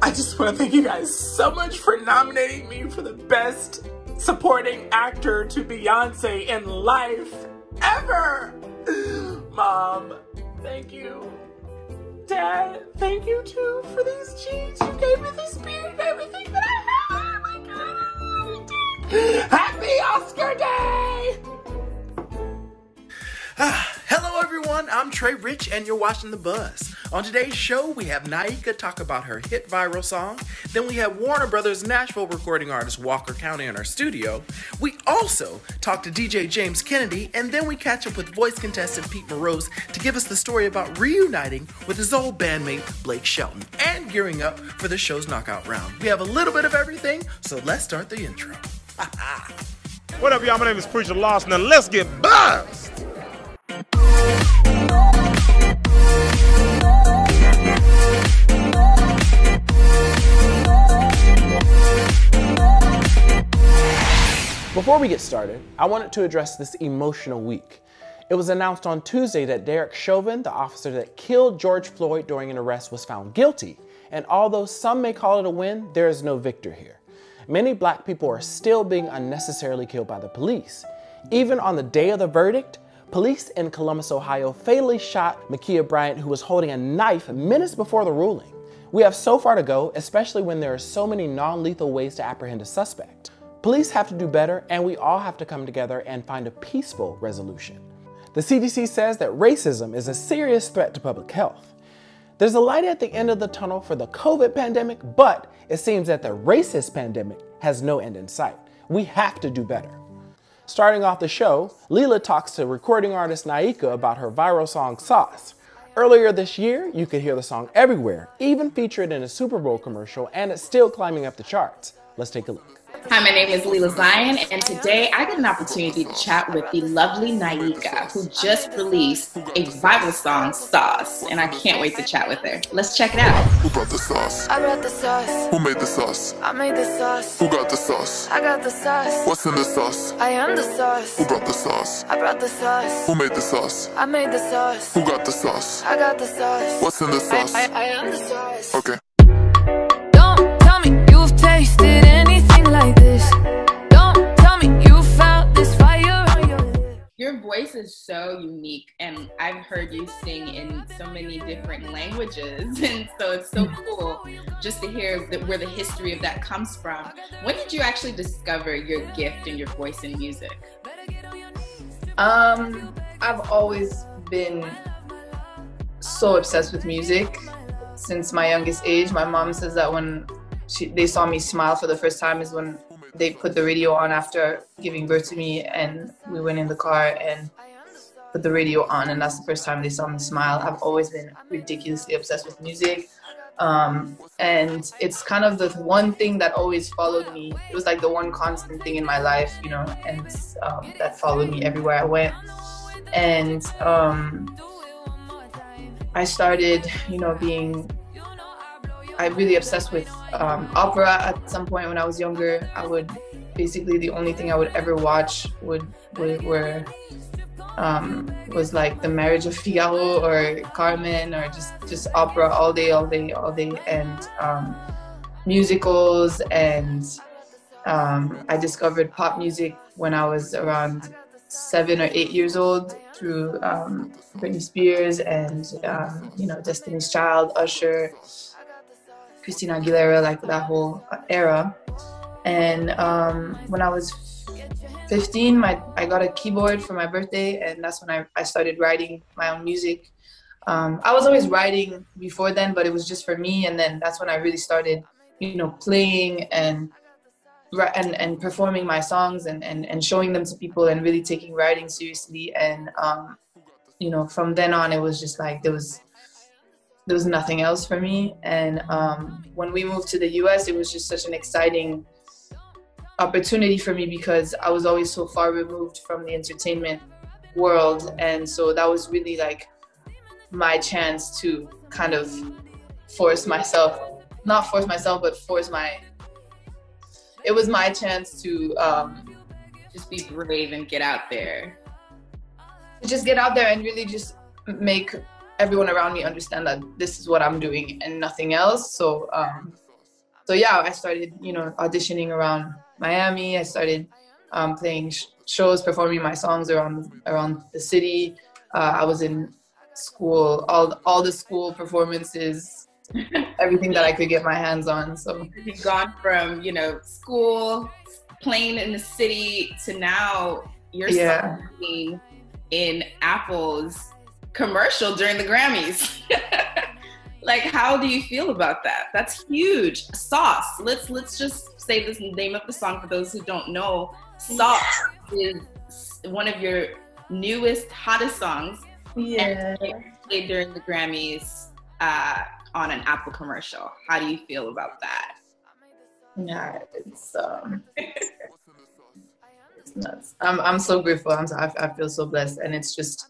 I just want to thank you guys so much for nominating me for the Best Supporting Actor to Beyonce in Life ever. Mom, thank you. Dad, thank you too for these jeans. You gave me this beard and everything that I have. Oh my God. Happy Oscar Day! Hello everyone, I'm Trey Rich and you're watching The Buzz. On today's show, we have Naika talk about her hit viral song. Then we have Warner Brothers Nashville recording artist Walker County in our studio. We also talk to DJ James Kennedy, and then we catch up with voice contestant Pete Mroz to give us the story about reuniting with his old bandmate Blake Shelton and gearing up for the show's knockout round. We have a little bit of everything, so let's start the intro. What up, y'all? My name is Preacher Lawson, and let's get buzzed! Before we get started, I wanted to address this emotional week. It was announced on Tuesday that Derek Chauvin, the officer that killed George Floyd during an arrest, was found guilty. And although some may call it a win, there is no victor here. Many black people are still being unnecessarily killed by the police. Even on the day of the verdict, police in Columbus, Ohio fatally shot Ma'Khia Bryant, who was holding a knife minutes before the ruling. We have so far to go, especially when there are so many non-lethal ways to apprehend a suspect. Police have to do better, and we all have to come together and find a peaceful resolution. The CDC says that racism is a serious threat to public health. There's a light at the end of the tunnel for the COVID pandemic, but it seems that the racist pandemic has no end in sight. We have to do better. Starting off the show, Leela talks to recording artist Naika about her viral song Sauce. Earlier this year, you could hear the song everywhere, even featured in a Super Bowl commercial, and it's still climbing up the charts. Let's take a look. Hi, my name is Leela Zion, and today I get an opportunity to chat with the lovely Naika, who just released a viral song, Sauce, and I can't wait to chat with her. Let's check it out. Who brought the sauce? I brought the sauce. Who made the sauce? I made the sauce. Who got the sauce? I got the sauce. What's in the sauce? I am the sauce. Who brought the sauce? I brought the sauce. Who made the sauce? I made the sauce. Who got the sauce? I got the sauce. What's in the sauce? I am the sauce. Okay. Don't tell me you've tasted anything like this. Don't tell me you found this fire on your lip. Your voice is so unique, and I've heard you sing in so many different languages, and so it's so cool just to hear where the history of that comes from. When did you actually discover your gift and your voice in music? I've always been so obsessed with music since my youngest age. My mom says that when they saw me smile for the first time is when they put the radio on after giving birth to me, and we went in the car and put the radio on, and that's the first time they saw me smile. I've always been ridiculously obsessed with music, and it's kind of the one thing that always followed me. It was like the one constant thing in my life, you know, and that followed me everywhere I went. And I started, you know, I'm really obsessed with opera at some point when I was younger. Basically the only thing I would ever watch was like The Marriage of Figaro or Carmen, or just opera all day, and musicals. And I discovered pop music when I was around 7 or 8 years old through Britney Spears and you know, Destiny's Child, Usher, Christina Aguilera, like that whole era. And when I was 15, I got a keyboard for my birthday, and that's when I started writing my own music. I was always writing before then, but it was just for me, and then that's when I really started, you know, playing and performing my songs and showing them to people and really taking writing seriously. And you know, from then on, it was just like there was nothing else for me. And when we moved to the US, it was just such an exciting opportunity for me because I was always so far removed from the entertainment world. And so that was really like my chance to kind of it was my chance to just be brave and get out there. Just get out there and really just make everyone around me understand that this is what I'm doing and nothing else. So so yeah, I started, you know, auditioning around Miami. I started playing shows, performing my songs around the city. I was in school, all the school performances, everything that I could get my hands on. So you've gone from, you know, school, playing in the city, to now you're singing in Apple's commercial during the Grammys. Like, how do you feel about that? That's huge. Sauce. Let's just say this name of the song for those who don't know. Sauce is one of your newest, hottest songs. Yeah. And it played during the Grammys on an Apple commercial. How do you feel about that? Yeah, it's it's nuts. I'm so grateful. I feel so blessed, and it's just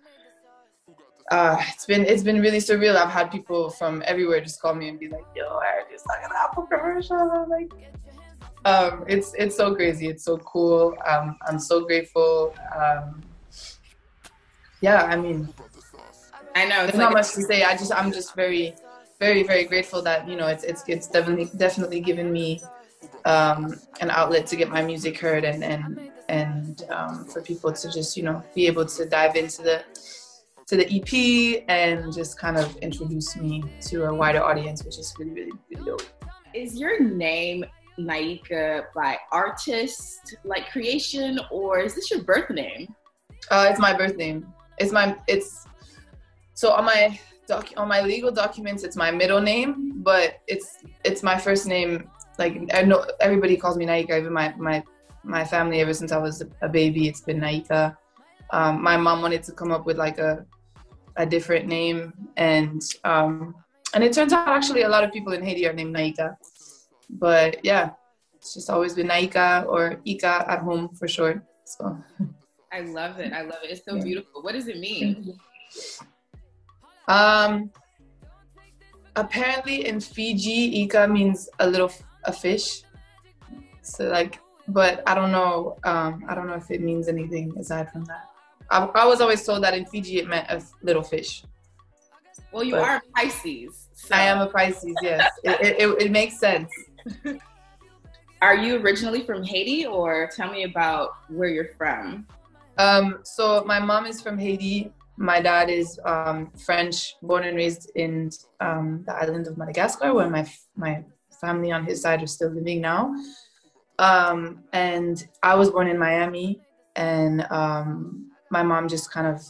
it's been really surreal. I've had people from everywhere just call me and be like, "Yo, I heard you sang an Apple commercial." I'm like, it's so crazy. It's so cool. I'm so grateful. Yeah, I mean, I know there's not much to say. I'm just very, very, very grateful that, you know, it's definitely given me an outlet to get my music heard, and for people to just, you know, be able to dive into the EP and just kind of introduce me to a wider audience, which is really, really, really dope. Is your name Naika by artist, like creation, or is this your birth name? It's my birth name. So on my legal documents, it's my middle name, but it's my first name. Like, I know everybody calls me Naika. Even my family, ever since I was a baby, it's been Naika. My mom wanted to come up with like a different name, and it turns out actually a lot of people in Haiti are named Naika. But yeah, it's just always been Naika or Ika at home for short. So I love it. It's so beautiful. What does it mean? Apparently in Fiji, Ika means a fish. So like, but I don't know if it means anything aside from that. I was always told that in Fiji it meant a little fish. Well, you are a Pisces. So. I am a Pisces, yes. It makes sense. Are you originally from Haiti, or tell me about where you're from? So my mom is from Haiti. My dad is French, born and raised in the island of Madagascar, where my family on his side are still living now. And I was born in Miami, and my mom just kind of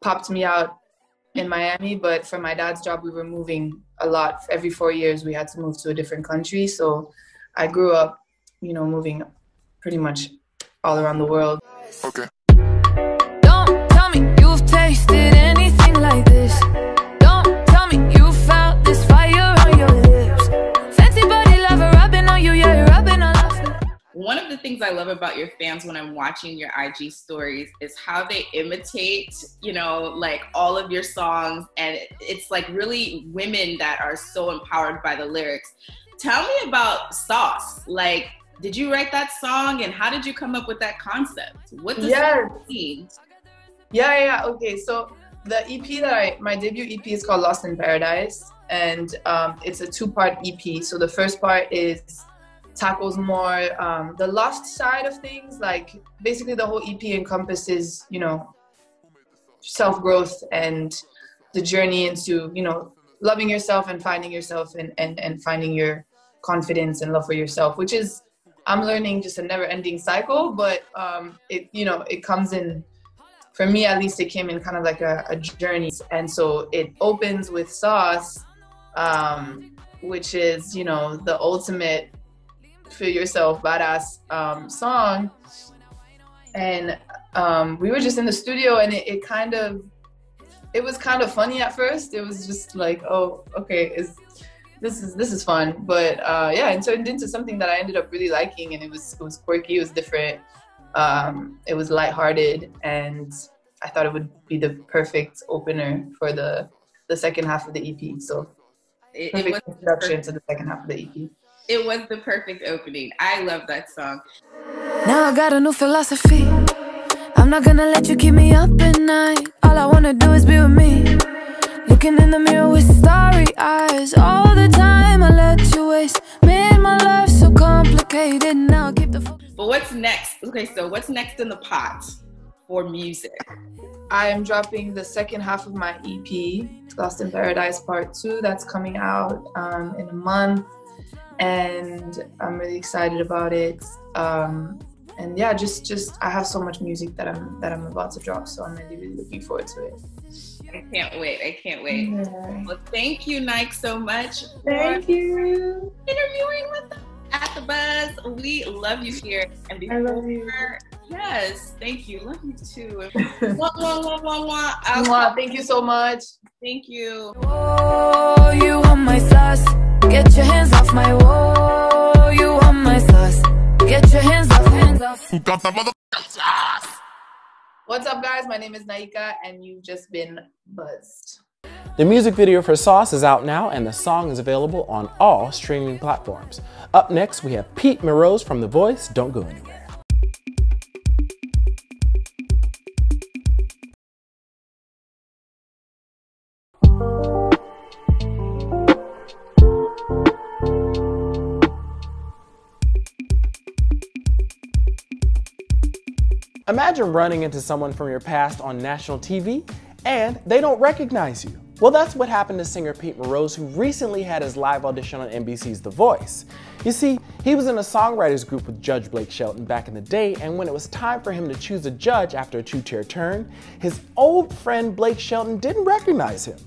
popped me out in Miami. But for my dad's job, we were moving a lot. Every 4 years, we had to move to a different country. So I grew up, you know, moving pretty much all around the world. Okay. Don't tell me you've tasted anything like this. Don't tell me you felt this fire on your lips. Fancy body lover rubbing on you, yeah, you're rubbing on us. One of the things I love about your fans when I'm watching your IG stories is how they imitate, you know, like all of your songs. And it's like really women that are so empowered by the lyrics. Tell me about Sauce. Like, did you write that song, and how did you come up with that concept? What does it mean? Yeah. Okay, so the EP my debut EP is called Lost in Paradise, and it's a 2-part EP. So the first part tackles more the lost side of things. Like, basically the whole EP encompasses, you know, self-growth and the journey into, you know, loving yourself and finding yourself and finding your confidence and love for yourself, which is, I'm learning, just a never-ending cycle. But it comes in, for me at least, it came in kind of like a journey. And so it opens with Sauce, which is, you know, the ultimate feel yourself badass song. And we were just in the studio, and it was kind of funny at first. It was just like, oh, okay, this is fun. But yeah, it turned into something that I ended up really liking, and it was quirky, it was different, it was lighthearted, and I thought it would be the perfect opener for the second half of the EP. So it was introduction to the second half of the EP. It was the perfect opening. I love that song. Now I got a new philosophy. I'm not gonna let you keep me up at night. All I wanna do is be with me. Looking in the mirror with starry eyes. All the time I let you waste. Made my next? Okay, so what's next in the pot for music? I am dropping the second half of my EP, Lost in Paradise Part 2. That's coming out in a month, and I'm really excited about it. And yeah, just I have so much music that I'm about to drop, so I'm really looking forward to it. I can't wait. I can't wait. Yeah. Well, thank you, Nike, so much. Thank you. Interviewing with us at the Buzz. We love you here. And before, I love you. Yes, thank you. Love you too. Mwah, mwah, mwah, mwah, mwah. Thank you so much. Thank you. Oh, you want my sauce? Get your hands off my wall. You want my sauce? Get your hands off, hands off. Who got the motherfucking sauce? What's up, guys? My name is Naika, and you've just been buzzed. The music video for Sauce is out now, and the song is available on all streaming platforms. Up next, we have Pete Mroz from The Voice. Don't go anywhere. Imagine running into someone from your past on national TV and they don't recognize you. Well, that's what happened to singer Pete Mroz, who recently had his live audition on NBC's The Voice. You see, he was in a songwriters group with Judge Blake Shelton back in the day, and when it was time for him to choose a judge after a two-tier turn, his old friend Blake Shelton didn't recognize him.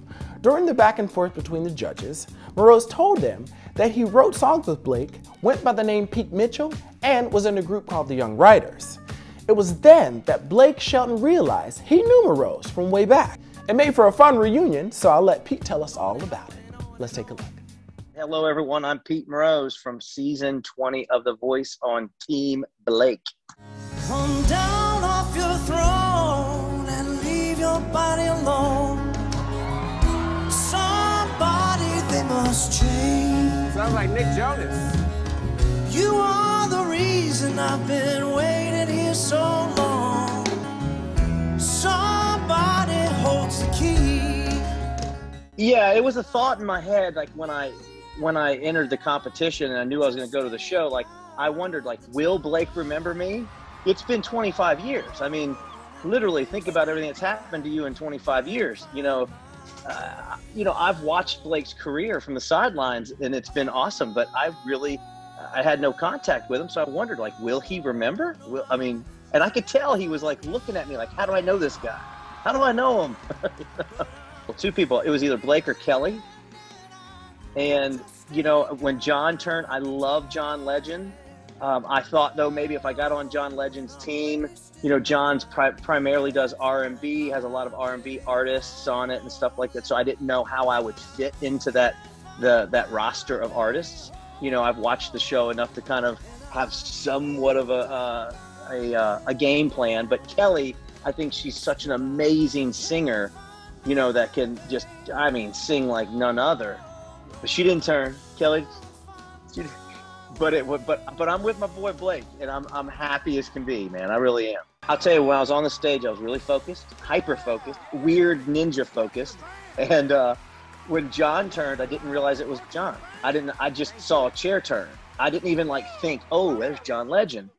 During the back and forth between the judges, Mroz told them that he wrote songs with Blake, went by the name Pete Mitchell, and was in a group called the Young Writers. It was then that Blake Shelton realized he knew Mroz from way back. It made for a fun reunion, so I'll let Pete tell us all about it. Let's take a look. Hello, everyone. I'm Pete Mroz from season 20 of The Voice on Team Blake. Come down off your throne and leave your body alone. Somebody they must change. Sounds like Nick Jonas. You are the reason I've been waiting here so long. Somebody holds the key. Yeah, it was a thought in my head, like when I entered the competition and I knew I was going to go to the show, like I wondered, like, will Blake remember me? It's been 25 years. I mean, literally think about everything that's happened to you in 25 years. You know, I've watched Blake's career from the sidelines and it's been awesome, but I had no contact with him, so I wondered, like, will he remember? And I could tell he was like looking at me like, how do I know this guy? How do I know him? Well, two people. It was either Blake or Kelly. And, you know, when John turned, I love John Legend. I thought, though, maybe if I got on John Legend's team, you know, John's primarily does R&B, has a lot of R&B artists on it and stuff like that. So I didn't know how I would fit into that roster of artists. You know, I've watched the show enough to kind of have somewhat of a game plan. But Kelly, I think she's such an amazing singer, you know, that can just, I mean, sing like none other. But she didn't turn, Kelly. But I'm with my boy Blake, and I'm happy as can be, man. I really am. I'll tell you, when I was on the stage, I was really focused, hyper focused, weird ninja focused, and when John turned, I didn't realize it was John. I just saw a chair turn. I didn't even like think, oh, there's John Legend.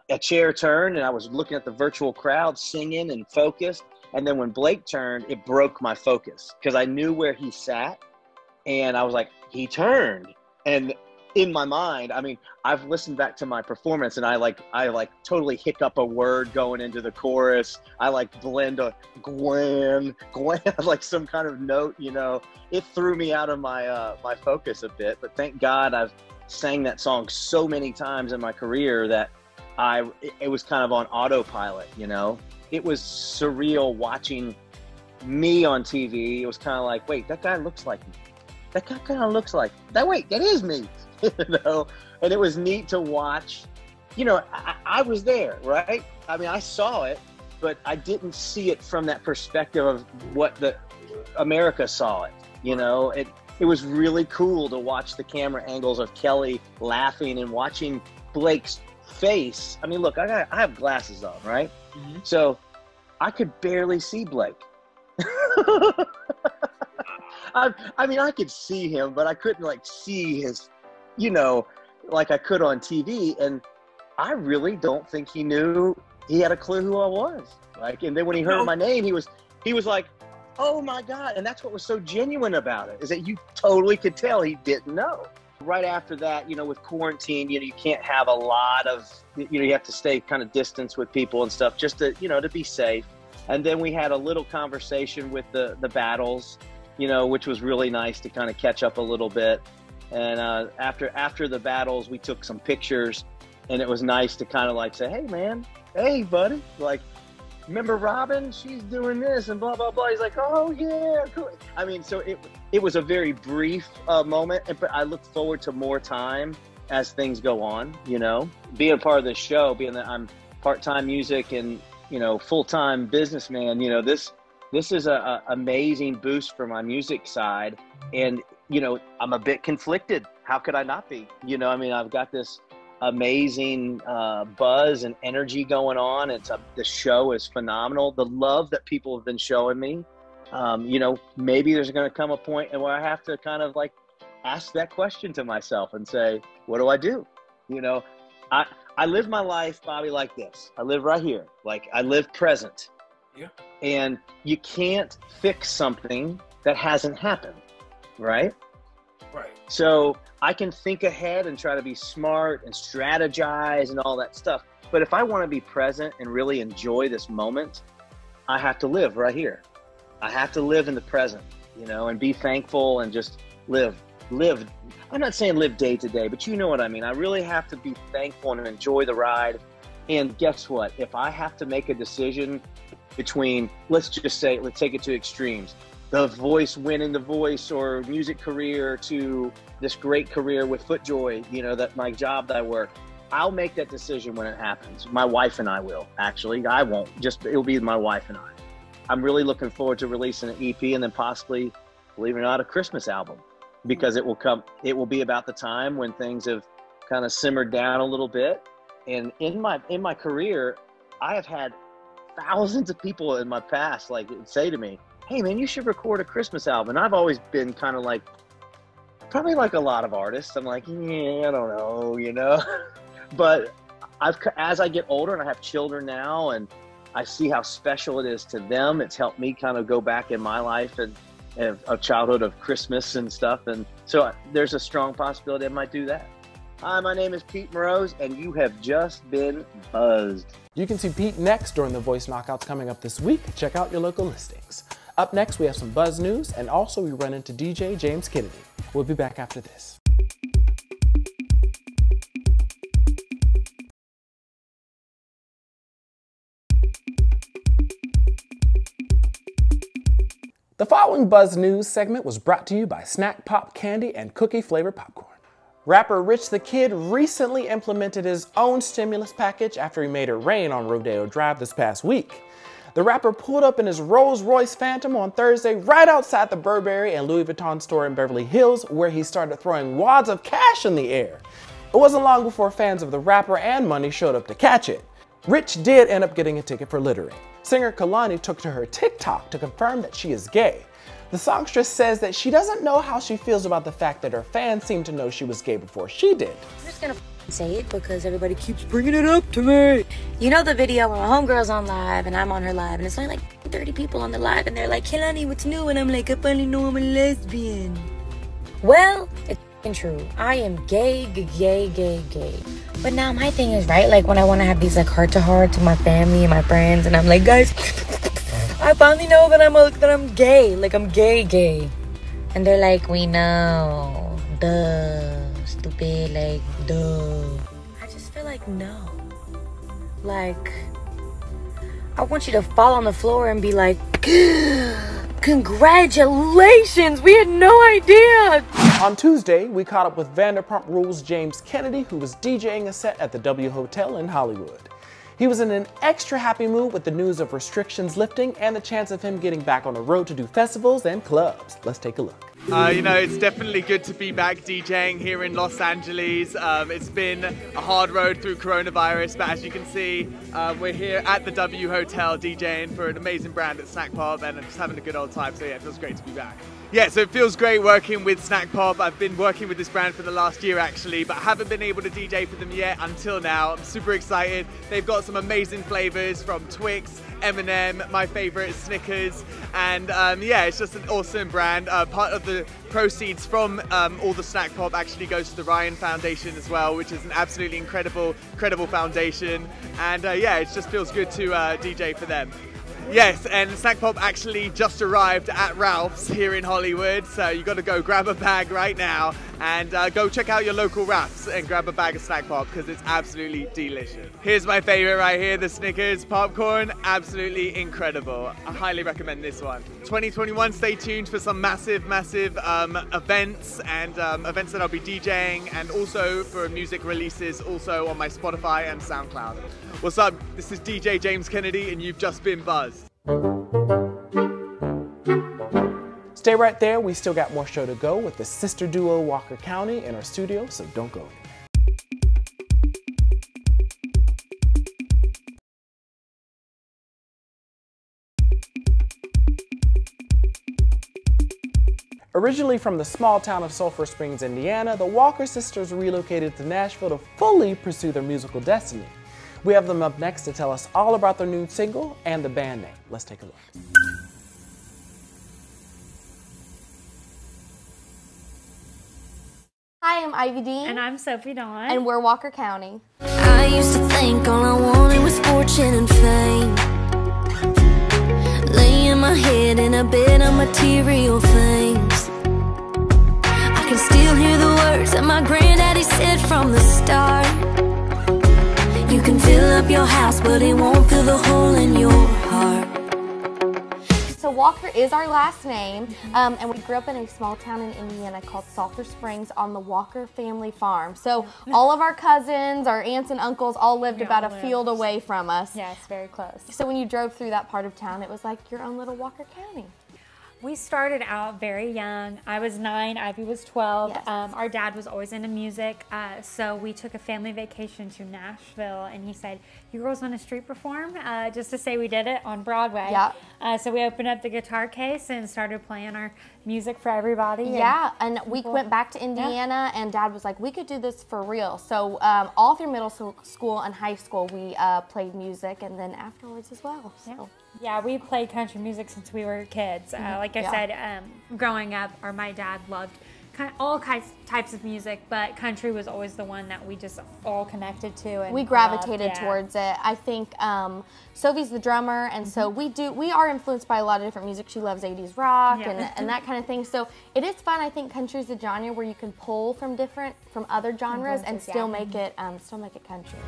A chair turned and I was looking at the virtual crowd singing and focused. And then when Blake turned, it broke my focus because I knew where he sat and I was like, he turned. And in my mind, I mean, I've listened back to my performance and I totally hiccup a word going into the chorus. I like blend a Gwen, like some kind of note, you know. It threw me out of my my focus a bit, but thank God I've sang that song so many times in my career that it was kind of on autopilot, you know. It was surreal watching me on TV. It was kind of like, wait, that guy looks like me. That guy kind of looks like that. Wait, that is me. You know, and it was neat to watch. You know, I was there, right? I mean, I saw it, but I didn't see it from that perspective of what the America saw it. You know, it was really cool to watch the camera angles of Kelly laughing and watching Blake's face. I mean, look, I have glasses on, right? Mm-hmm. So I could barely see Blake. I mean, I could see him, but I couldn't like see his, you know, like I could on TV. And I really don't think he knew he had a clue who I was. Like, and then when he heard my name, he was like, oh my God. And that's what was so genuine about it, is that you totally could tell he didn't know. Right after that, you know, with quarantine, you know, you can't have a lot of, you know, you have to stay kind of distance with people and stuff just to, you know, to be safe. And then we had a little conversation with the battles, you know, which was really nice to kind of catch up a little bit. And after the battles, we took some pictures, and it was nice to kind of like say, hey man, hey buddy, like, remember Robin? She's doing this and blah, blah, blah. He's like, oh yeah, cool. I mean, so it was a very brief moment, but I look forward to more time as things go on, you know. Being a part of this show, being that I'm part-time music and, you know, full-time businessman, you know, this is a amazing boost for my music side. And, you know, I'm a bit conflicted. How could I not be? You know, I mean, I've got this amazing buzz and energy going on. The show is phenomenal. The love that people have been showing me, you know, maybe there's going to come a point where I have to kind of like ask that question to myself and say, what do I do? You know, I live my life, Bobby, like this. I live right here. Like, I live present. Yeah. And you can't fix something that hasn't happened, right? Right. So I can think ahead and try to be smart and strategize and all that stuff. But if I want to be present and really enjoy this moment, I have to live right here. I have to live in the present, you know, and be thankful and just live. I'm not saying live day to day, but you know what I mean. I really have to be thankful and enjoy the ride. And guess what? If I have to make a decision between, let's just say, let's take it to extremes, The Voice, winning The Voice, or music career, to this great career with FootJoy, you know, that my job that I work, I'll make that decision when it happens. My wife and I will, actually. I won't. It'll be my wife and I. I'm really looking forward to releasing an EP and then possibly, believe it or not, a Christmas album, because it will be about the time when things have kind of simmered down a little bit. And in my career, I have had thousands of people in my past like say to me, hey man, you should record a Christmas album. And I've always been kind of like, probably like a lot of artists, I'm like, yeah, I don't know, you know. But as I get older and I have children now and I see how special it is to them, it's helped me kind of go back in my life and a childhood of Christmas and stuff. And so there's a strong possibility I might do that. Hi, my name is Pete Mroz, and you have just been buzzed. You can see Pete next during the Voice Knockouts coming up this week. Check out your local listings. Up next, we have some Buzz news, and also we run into DJ James Kennedy. We'll be back after this. The following Buzz News segment was brought to you by Snack Pop Candy and Cookie Flavored Popcorn. Rapper Rich the Kid recently implemented his own stimulus package after he made it rain on Rodeo Drive this past week. The rapper pulled up in his Rolls-Royce Phantom on Thursday right outside the Burberry and Louis Vuitton store in Beverly Hills, where he started throwing wads of cash in the air. It wasn't long before fans of the rapper and Money showed up to catch it. Rich did end up getting a ticket for littering. Singer Kalani took to her TikTok to confirm that she is gay. The songstress says that she doesn't know how she feels about the fact that her fans seemed to know she was gay before she did. I'm just gonna say it because everybody keeps bringing it up to me. You know the video where my homegirl's on live and I'm on her live and it's only like 30 people on the live and they're like, Kalani, what's new? And I'm like, I finally know I'm a lesbian. Well, it's true. I am gay. But now my thing is, right, like when I want to have these like heart-to-heart to my family and my friends and I'm like, guys, I finally know that I'm gay. Like, I'm gay. And they're like, we know. Duh. Stupid. Like, duh. I just feel like, no. Like, I want you to fall on the floor and be like, congratulations. We had no idea. On Tuesday, we caught up with Vanderpump Rules' James Kennedy, who was DJing a set at the W Hotel in Hollywood. He was in an extra happy mood with the news of restrictions lifting and the chance of him getting back on the road to do festivals and clubs. Let's take a look. You know, it's definitely good to be back DJing here in Los Angeles. It's been a hard road through coronavirus, but as you can see, we're here at the W Hotel DJing for an amazing brand at Snack Pop and just having a good old time. So yeah, it feels great to be back. Yeah, so it feels great working with Snack Pop. I've been working with this brand for the last year actually, but haven't been able to DJ for them yet until now. I'm super excited. They've got some amazing flavors from Twix, M&M, my favorite Snickers, and yeah, it's just an awesome brand. Part of the proceeds from all the Snack Pop actually goes to the Ryan Foundation as well, which is an absolutely incredible foundation, and yeah, it just feels good to DJ for them. Yes, and Snack Pop actually just arrived at Ralph's here in Hollywood, so you got to go grab a bag right now and go check out your local Ralph's and grab a bag of Snack Pop because it's absolutely delicious. Here's my favorite right here, the Snickers popcorn, absolutely incredible. I highly recommend this one. 2021, stay tuned for some massive events and events that I'll be DJing, and also for music releases also on my Spotify and SoundCloud. What's up? This is DJ James Kennedy and you've just been buzzed. Stay right there, we still got more show to go with the sister duo Walker County in our studio, so don't go. Originally from the small town of Sulphur Springs, Indiana, the Walker sisters relocated to Nashville to fully pursue their musical destiny. We have them up next to tell us all about their new single and the band name. Let's take a look. Hi, I'm Ivy Dean. And I'm Sophie Dawn. And we're Walker County. I used to think all I wanted was fortune and fame. Laying my head in a bed of material things. I can still hear the words that my granddaddy said from the start. You can fill up your house, but it won't fill the hole in your heart. So Walker is our last name, and we grew up in a small town in Indiana called Sulphur Springs on the Walker family farm. So all of our cousins, our aunts and uncles all lived about a field away from us. Yes, very close. So when you drove through that part of town, it was like your own little Walker County. We started out very young. I was 9, Ivy was 12. Yes. Our dad was always into music, so we took a family vacation to Nashville, and he said, "You girls want to street perform?" Just to say we did it on Broadway. Yeah. So we opened up the guitar case and started playing our music for everybody. Yeah, and we went back to Indiana, and Dad was like, we could do this for real. So all through middle school and high school, we played music, and then afterwards as well. So. Yeah, we played country music since we were kids. Like I said, growing up, my dad loved all types of music, but country was always the one that we just all connected to. And we gravitated towards it. I think Sophie's the drummer, and so we are influenced by a lot of different music. She loves 80s rock and that kind of thing. So it is fun. I think country's a genre where you can pull from other genres and still make it country.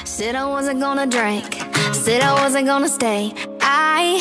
Said I wasn't gonna drink, said I wasn't gonna stay. I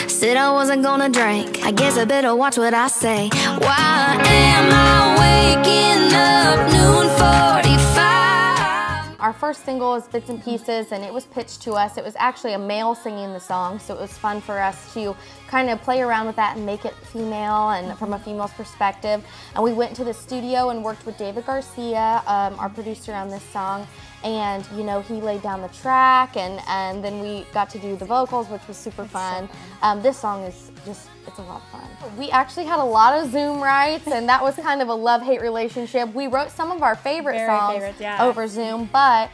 said I wasn't gonna drink. I guess I better watch what I say. Why am I waking up noon 45? Our first single is Bits and Pieces, and it was pitched to us. It was actually a male singing the song, so it was fun for us to kind of play around with that and make it female and from a female's perspective. And we went to the studio and worked with David Garcia, our producer on this song. And you know, he laid down the track, and then we got to do the vocals, which was super fun. This song is it's a lot of fun. We actually had a lot of Zoom writes, and that was kind of a love-hate relationship. We wrote some of our favorite songs over Zoom, but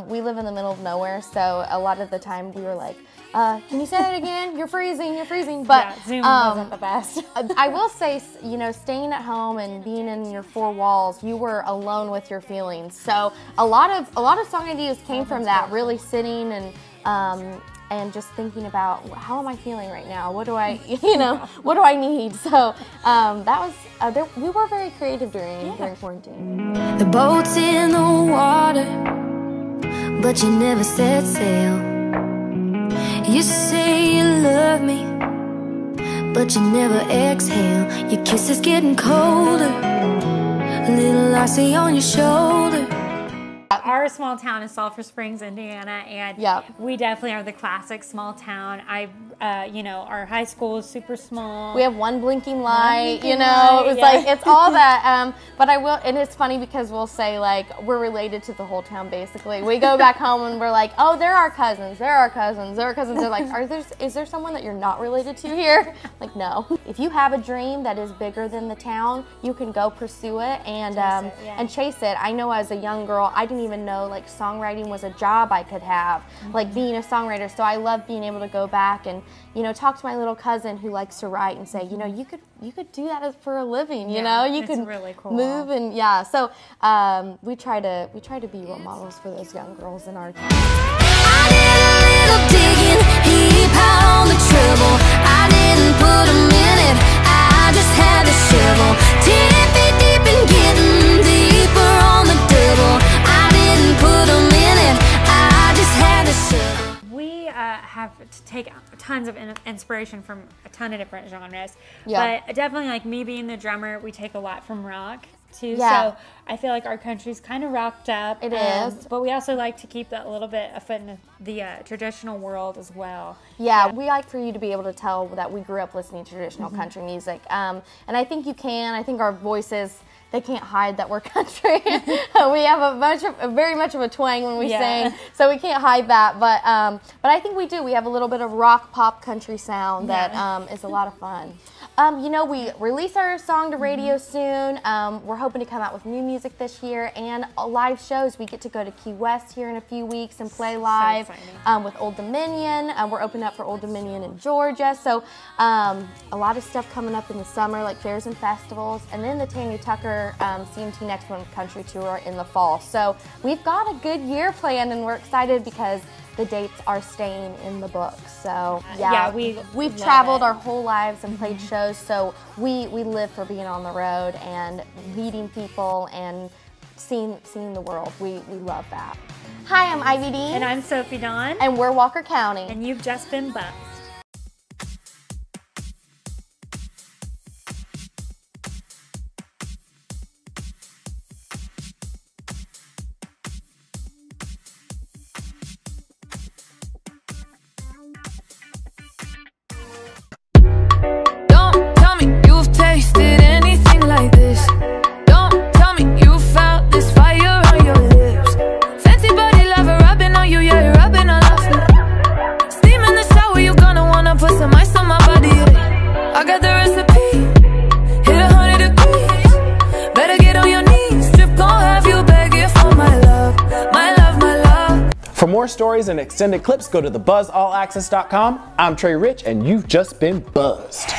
we live in the middle of nowhere, so a lot of the time we were like, can you say that again? You're freezing, you're freezing. But Zoom wasn't the best. I will say, you know, staying at home and being in your four walls, you were alone with your feelings. So a lot of song ideas came from that, really sitting and just thinking about, how am I feeling right now? What do I, what do I need? So that was, we were very creative during quarantine. The boat's in the water, but you never set sail. You say you love me, but you never exhale. Your kiss is getting colder, a little icy on your shoulder. Our small town is Sulphur Springs, Indiana, and we definitely are the classic small town. You know, our high school is super small. We have one blinking light, you know, it's like, it's all that. But I will, and it's funny because we'll say like, we're related to the whole town basically. We go back home and we're like, oh, they're our cousins, they're our cousins, they're our cousins. They're like, is there someone that you're not related to here? Like, no. If you have a dream that is bigger than the town, you can go pursue it and chase it. I know as a young girl, I didn't even know like songwriting was a job I could have, like being a songwriter. So I love being able to go back and, you know, talk to my little cousin who likes to write and say, you know, you could do that for a living, you know, you could really cool. move and so we try to be role models for those young girls in our town. I did a little digging, he piled the trouble. I didn't put a minute, I just had a shovel. 10 feet deep and getting deeper on the double. I didn't put a minute, I just had a shovel. We have to take tons of inspiration from a ton of different genres, Yeah. but definitely like me being the drummer, we take a lot from rock too. Yeah. So I feel like our country's kind of rocked up. It is. But we also like to keep that little bit a foot in the traditional world as well. Yeah, we like for you to be able to tell that we grew up listening to traditional country music. And I think you can. I think our voices, they can't hide that we're country. We have very much of a twang when we sing, so we can't hide that. But I think we do. We have a little bit of rock, pop, country sound that is a lot of fun. You know, we release our song to radio soon. We're hoping to come out with new music this year and live shows. We get to go to Key West here in a few weeks and play live with Old Dominion. We're opening up for Old Dominion in Georgia. So a lot of stuff coming up in the summer, like fairs and festivals. And then the Tanya Tucker CMT Next One Country Tour in the fall. So we've got a good year planned, and we're excited because the dates are staying in the book. So we've traveled our whole lives and played shows, so we live for being on the road and meeting people and seeing the world. We love that. Hi, I'm Ivy Dean. And I'm Sophie Dawn. And we're Walker County. And you've just been buzzed. Tasted anything like this. Don't tell me you felt this fire on your lips. Fancy body lover rubbing on you, yeah, you're rubbing all off it. Steam in the shower, you gonna wanna put some ice on my body. I got the recipe, hit 100 degrees. Better get on your knees, Strip gon' have you begging for my love, my love, my love. For more stories and extended clips, go to thebuzzallaccess.com. I'm Trey Rich, and you've just been buzzed.